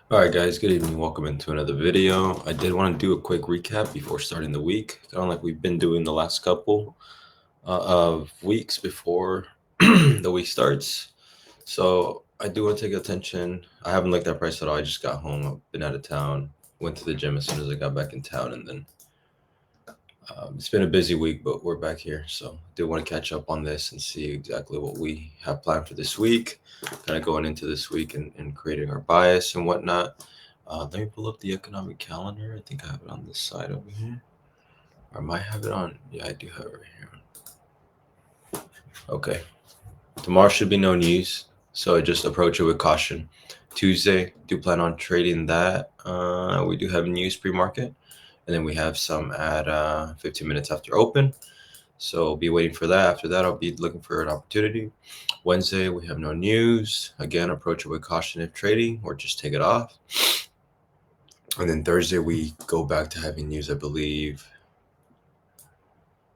All right, guys, good evening. Welcome into another video. I did want to do a quick recap before starting the week, kind of like we've been doing the last couple of weeks before the week starts. So I do want to take attention. I haven't looked at price at all. I just got home. I've been out of town. Went to the gym as soon as I got back in town, and then it's been a busy week, but we're back here. So I do want to catch up on this and see exactly what we have planned for this week, kind of going into this week and creating our bias and whatnot. Let me pull up the economic calendar. I think I have it on this side over here. Or I might have it on. Yeah, I do have it right here. Okay. Tomorrow should be no news. So just approach it with caution. Tuesday, do plan on trading that. We do have news pre-market. And then we have some at 15 minutes after open. So be waiting for that. After that, I'll be looking for an opportunity. Wednesday, we have no news. Again, approach it with caution if trading or just take it off. And then Thursday, we go back to having news, I believe,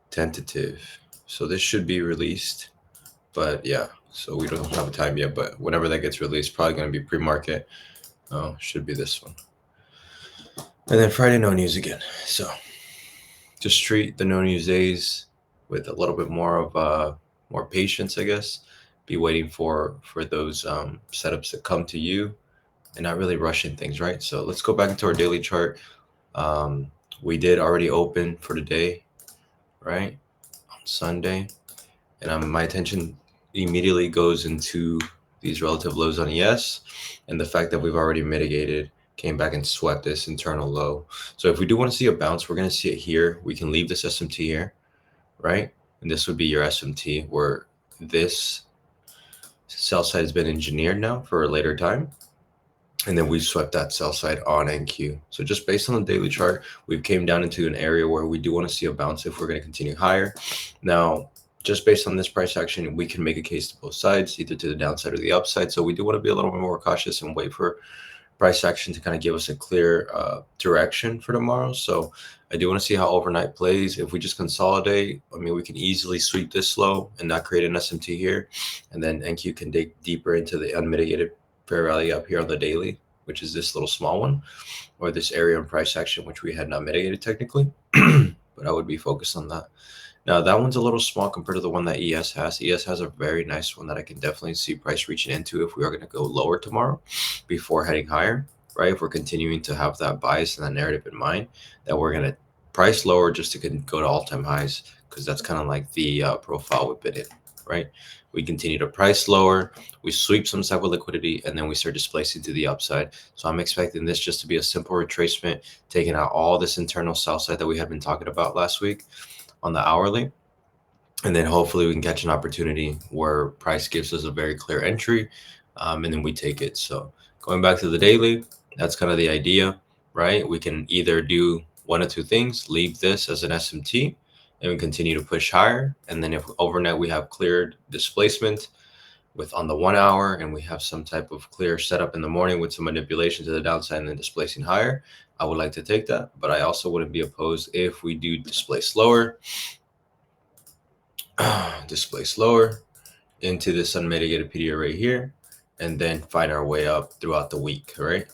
tentative. So this should be released. But yeah, so we don't have a time yet. But whenever that gets released, probably going to be pre-market. Oh, should be this one. And then Friday, no news again. So just treat the no news days with a little bit more of more patience, I guess. Be waiting for those setups that come to you and not really rushing things, right? So let's go back into our daily chart. We did already open for the day, right, on Sunday, and my attention immediately goes into these relative lows on ES and the fact that we've already mitigated, came back and swept this internal low. So if we do want to see a bounce, we're going to see it here. We can leave this SMT here, right? And this would be your SMT where this sell side has been engineered now for a later time. And then we swept that sell side on NQ. So just based on the daily chart, we've came down into an area where we do want to see a bounce if we're going to continue higher. Now, just based on this price action, we can make a case to both sides, either to the downside or the upside. So we do want to be a little bit more cautious and wait for price action to kind of give us a clear direction for tomorrow. So I do want to see how overnight plays. If we just consolidate, I mean, we can easily sweep this low and not create an SMT here. And then NQ can dig deeper into the unmitigated fair value up here on the daily, which is this little small one, or this area on price action, which we had not mitigated technically. But I would be focused on that. Now, that one's a little small compared to the one that ES has. ES has a very nice one that I can definitely see price reaching into if we are going to go lower tomorrow before heading higher, right? If we're continuing to have that bias and that narrative in mind, that we're going to price lower just to go to all-time highs, because that's kind of like the profile we've been in, right? We continue to price lower, we sweep some type of liquidity, and then we start displacing to the upside. So I'm expecting this just to be a simple retracement, taking out all this internal sell side that we had been talking about last week on the hourly, and then hopefully we can catch an opportunity where price gives us a very clear entry, and then we take it. So going back to the daily, that's kind of the idea, right? We can either do one of two things: leave this as an SMT and we continue to push higher, and then if overnight we have cleared displacement with on the 1 hour and we have some type of clear setup in the morning with some manipulation to the downside and then displacing higher, I would like to take that. But I also wouldn't be opposed if we do displace lower displace lower into this unmitigated PDA right here, and then find our way up throughout the week, right?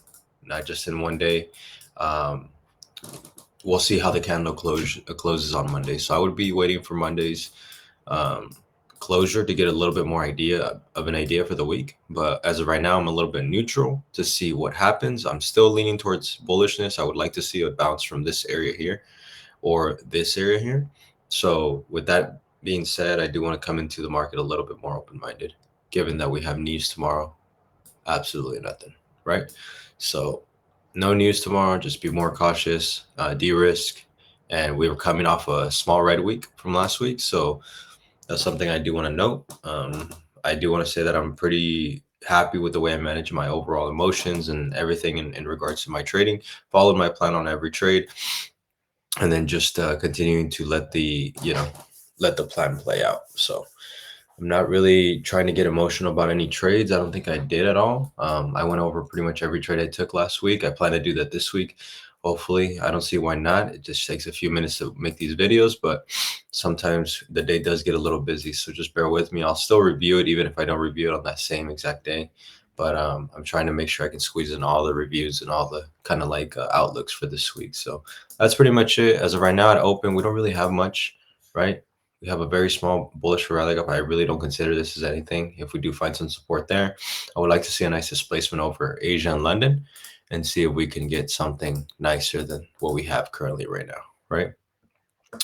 Not just in one day. We'll see how the candle closes on Monday. So I would be waiting for Monday's closure to get a little bit more idea for the week. But as of right now, I'm a little bit neutral to see what happens. I'm still leaning towards bullishness. I would like to see a bounce from this area here or this area here. So with that being said, I do want to come into the market a little bit more open-minded, given that we have news tomorrow. Absolutely nothing, right? So no news tomorrow, just be more cautious, de-risk. And we were coming off a small red week from last week. So that's something I do want to note. I do want to say that I'm pretty happy with the way I manage my overall emotions and everything in regards to my trading. Followed my plan on every trade, and then just continuing to let the plan play out. So I'm not really trying to get emotional about any trades. I don't think I did at all. I went over pretty much every trade I took last week. I plan to do that this week. Hopefully, I don't see why not. It just takes a few minutes to make these videos, but sometimes the day does get a little busy. So just bear with me. I'll still review it, even if I don't review it on that same exact day. but I'm trying to make sure I can squeeze in all the reviews and all the kind of like outlooks for this week. So that's pretty much it. As of right now at open, we don't really have much, right? We have a very small bullish rally up. I really don't consider this as anything. If we do find some support there, I would like to see a nice displacement over Asia and London and see if we can get something nicer than what we have currently right now, right?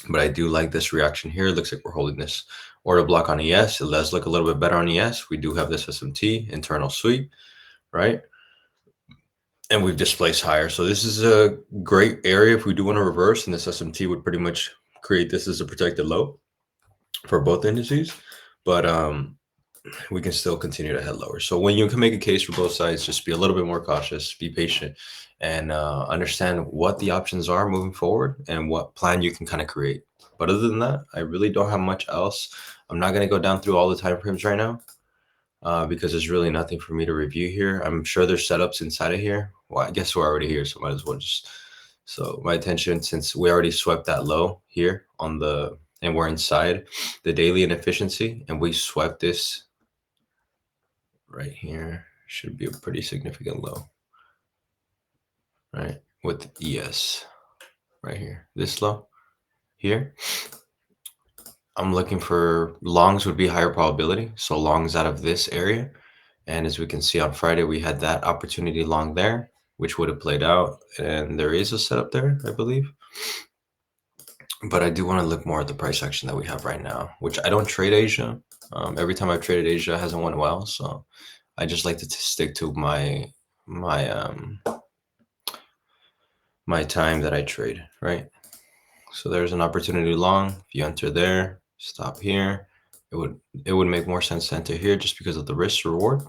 But I do like this reaction here. It looks like we're holding this order block on ES. It does look a little bit better on ES. We do have this SMT, internal sweep, right? And we've displaced higher. So this is a great area if we do want to reverse, and this SMT would pretty much create this as a protected low for both indices. But we can still continue to head lower. So when you can make a case for both sides, just be a little bit more cautious, be patient, and understand what the options are moving forward and what plan you can kind of create. But other than that, I really don't have much else. I'm not going to go down through all the time frames right now because there's really nothing for me to review here. I'm sure there's setups inside of here. Well, I guess we're already here, so might as well just. So my attention, since we already swept that low here on the, and we're inside the daily inefficiency, and we swept this right here, should be a pretty significant low, right? With ES right here, this low here. I'm looking for longs would be higher probability. So longs out of this area. And as we can see on Friday, we had that opportunity long there, which would have played out. And there is a setup there, I believe. But I do want to look more at the price action that we have right now, which I don't trade Asia. Every time I've traded Asia, it hasn't went well. So I just like to stick to my time that I trade, right? So there's an opportunity long. If you enter there, stop here. It would make more sense to enter here just because of the risk reward.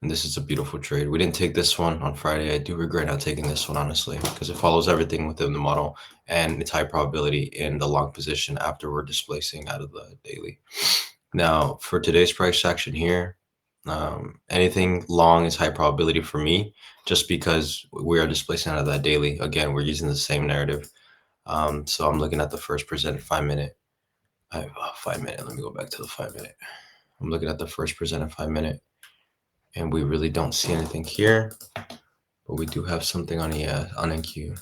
And this is a beautiful trade. We didn't take this one on Friday. I do regret not taking this one, honestly, because it follows everything within the model and it's high probability in the long position after we're displacing out of the daily. Now, for today's price action here, anything long is high probability for me just because we are displacing out of that daily. Again, we're using the same narrative. So I'm looking at the first presented 5 minute. 5 minute. Let me go back to the 5 minute. I'm looking at the first presented 5 minute. And we really don't see anything here, but we do have something on NQ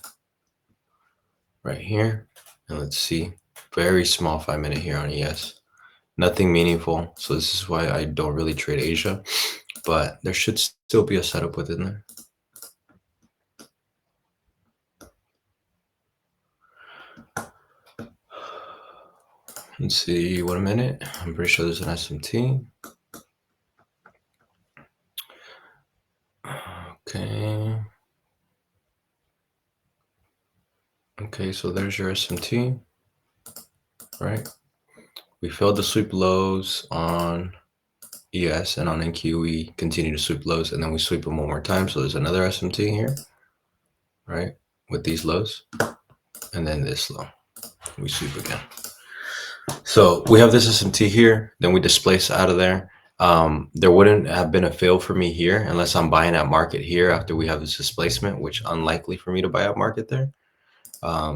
right here. And let's see, very small 5 minute here on ES, nothing meaningful. So this is why I don't really trade Asia, but there should still be a setup within there. Let's see, 1 minute. I'm pretty sure there's an SMT. Okay, so there's your SMT, right? We failed to sweep lows on ES, and on NQ we continue to sweep lows, and then we sweep them one more time. So there's another SMT here, right? With these lows, and then this low, we sweep again. So we have this SMT here, then we displace out of there. There wouldn't have been a fail for me here unless I'm buying at market here after we have this displacement, which unlikely for me to buy at market there.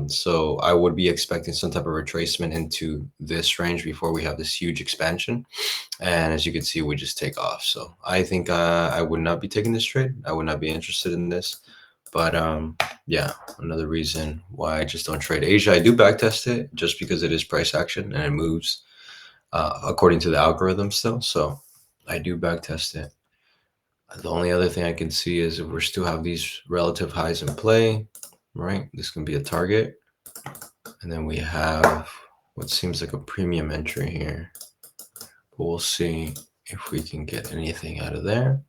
So I would be expecting some type of retracement into this range before we have this huge expansion. And as you can see, we just take off. So I think I would not be taking this trade. I would not be interested in this. But yeah, another reason why I just don't trade Asia. I do backtest it just because it is price action and it moves according to the algorithm still. So I do backtest it. The only other thing I can see is if we still have these relative highs in play, right? This can be a target. And then we have what seems like a premium entry here. But we'll see if we can get anything out of there.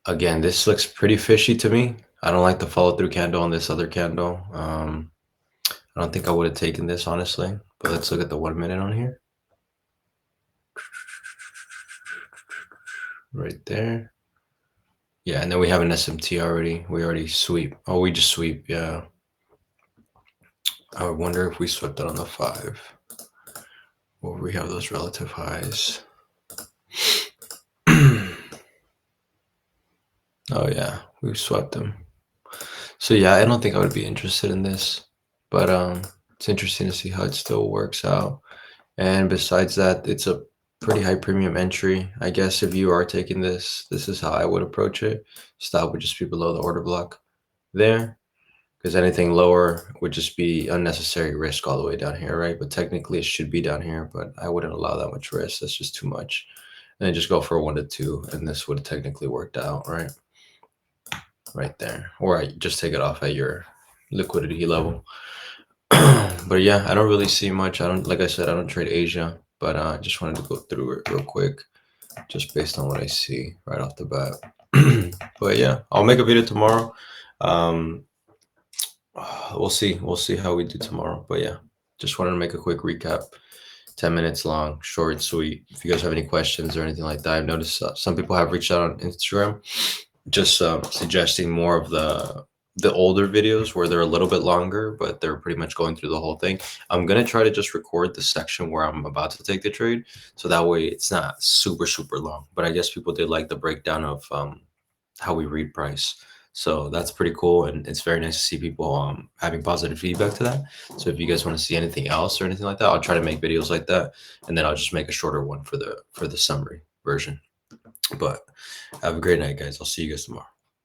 Again, this looks pretty fishy to me. I don't like the follow through candle on this other candle. I don't think I would have taken this, honestly. But let's look at the 1 minute on here. Right there. Yeah, and then we have an SMT already. We already sweep. Oh, we just sweep, yeah. I wonder if we swept that on the 5. Or we have those relative highs. Oh yeah, we swept them. So yeah, I don't think I would be interested in this, but it's interesting to see how it still works out. And besides that, it's a pretty high premium entry. I guess if you are taking this, this is how I would approach it. Stop would just be below the order block there, because anything lower would just be unnecessary risk all the way down here, right? But technically it should be down here, but I wouldn't allow that much risk. That's just too much. And then just go for a 1 to 2, and this would have technically worked out, right? Right there. Or I just take it off at your liquidity level. But yeah, I don't really see much. I don't, like I said, I don't trade Asia, but I just wanted to go through it real quick, just based on what I see right off the bat. But yeah, I'll make a video tomorrow. Um, we'll see. We'll see how we do tomorrow. But yeah, just wanted to make a quick recap. 10 minutes long, short, sweet. If you guys have any questions or anything like that, I've noticed some people have reached out on Instagram, just suggesting more of the older videos where they're a little bit longer, but they're pretty much going through the whole thing. I'm gonna try to just record the section where I'm about to take the trade, so that way it's not super long. But I guess people did like the breakdown of how we read price. So that's pretty cool, and it's very nice to see people having positive feedback to that. So if you guys want to see anything else or anything like that, I'll try to make videos like that, and then I'll just make a shorter one for the summary version. But have a great night, guys. I'll see you guys tomorrow.